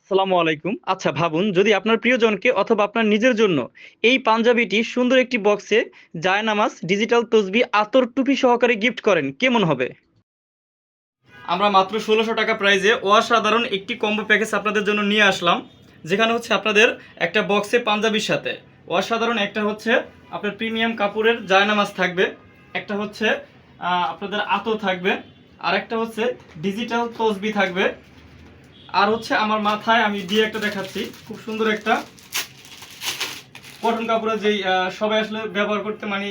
আসসালামু আলাইকুম। আচ্ছা ভাবুন যদি আপনার প্রিয়জনকে অথবা আপনার নিজের জন্য এই পাঞ্জাবিটি সুন্দর একটি বক্সে জায়নামাজ, ডিজিটাল তসবিহ, আতর টুপি সহকারে গিফট করেন, কেমন হবে? আমরা মাত্র ১৬০০ টাকা প্রাইজে অসাধারণ একটি কম্বো প্যাকেজ আপনাদের জন্য নিয়ে আসলাম। যেখানে হচ্ছে আপনাদের একটা বক্সে পাঞ্জাবির সাথে অসাধারণ একটা হচ্ছে আপনার প্রিমিয়াম কাপড়ের জায়নামাজ থাকবে, একটা হচ্ছে আপনাদের আতর থাকবে, আর একটা হচ্ছে ডিজিটাল তসবিহ থাকবে, আর হচ্ছে আমার মাথায় আমি দিয়ে একটা দেখাচ্ছি, খুব সুন্দর একটা কটন কাপড়ের যেই সবাই আসলে ব্যবহার করতে মানে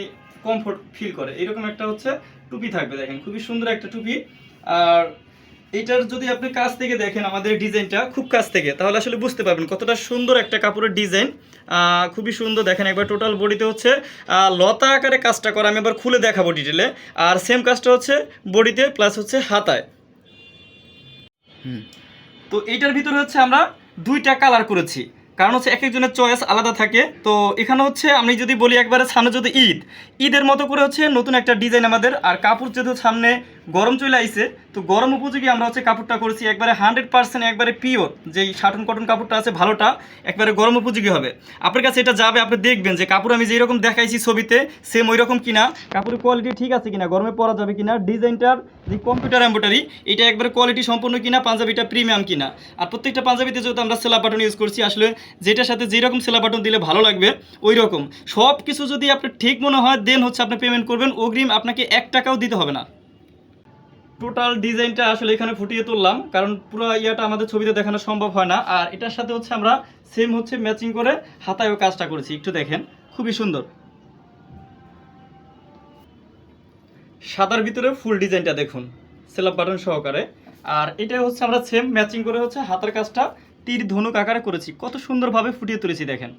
কমফোর্ট ফিল করে এরকম একটা হচ্ছে টুপি থাকবে। দেখেন খুবই সুন্দর একটা টুপি। আর এটার যদি আপনি কাছ থেকে দেখেন আমাদের ডিজাইনটা খুব কাছ থেকে, তাহলে আসলে বুঝতে পারবেন কতটা সুন্দর একটা কাপড়ের ডিজাইন। খুবই সুন্দর। দেখেন একবার টোটাল বডিতে হচ্ছে লতা আকারে কাজটা করা, আমি এবার খুলে দেখাবো ডিটেলে। আর সেম কাজটা হচ্ছে বডিতে প্লাস হচ্ছে হাতায়। তো এইটার ভিতরে হচ্ছে আমরা দুইটা কালার করেছি, কারণ হচ্ছে এক একজনের চয়েস আলাদা থাকে। তো এখানে হচ্ছে আমি যদি বলি একবারে সামনে যদি ঈদের মতো করে হচ্ছে নতুন একটা ডিজাইন আমাদের। আর কাপড় যেহেতু সামনে গরম চলে আইছে, তো গরম উপযোগী আমরা হচ্ছে কাপড়টা করেছি একবারে 100% একবারে পিওর, যেই শাটন কটন কাপড়টা আছে ভালোটা একবারে গরম উপযোগী হবে। আপনার কাছে এটা যাবে, আপনি দেখবেন যে কাপড় আমি যেরকম দেখাইছি ছবিতে সেম ওই রকম কিনা, কাপড়ের কোয়ালিটি ঠিক আছে কিনা, গরমে পরা যাবে কিনা, ডিজাইনটার যে কম্পিউটার এমব্রয়ডারি এটা একবারে কোয়ালিটি সম্পূর্ণ কিনা, পাঞ্জাবিটা প্রিমিয়াম কিনা। আর প্রত্যেকটা পাঞ্জাবিতে যেহেতু আমরা সেলা বাটন ইউজ করছি, আসলে যেটার সাথে যেরকম সেলা বাটন দিলে ভালো লাগবে ওই রকম সব কিছু যদি আপনার ঠিক মনে হয় দেন হচ্ছে আপনি পেমেন্ট করবেন, অগ্রিম আপনাকে 1 টাকাও দিতে হবে না। টোটাল ডিজাইনটা আসলে এখানে ফুটিয়ে তুললাম, কারণ পুরো ইয়াটা আমাদের ছবিতে দেখানো সম্ভব হয় না। আর এটার সাথে হচ্ছে আমরা সেম হচ্ছে ম্যাচিং করে হাতায়ও কাজটা করেছি, একটু দেখেন খুবই সুন্দর। সাদার ভিতরে ফুল ডিজাইনটা দেখুন সেলাপ বাটন সহকারে। আর এটা হচ্ছে আমরা সেম ম্যাচিং করে হচ্ছে হাতের কাজটা তীর ধনুক আকারে করেছি, কত সুন্দরভাবে ফুটিয়ে তুলেছি দেখেন।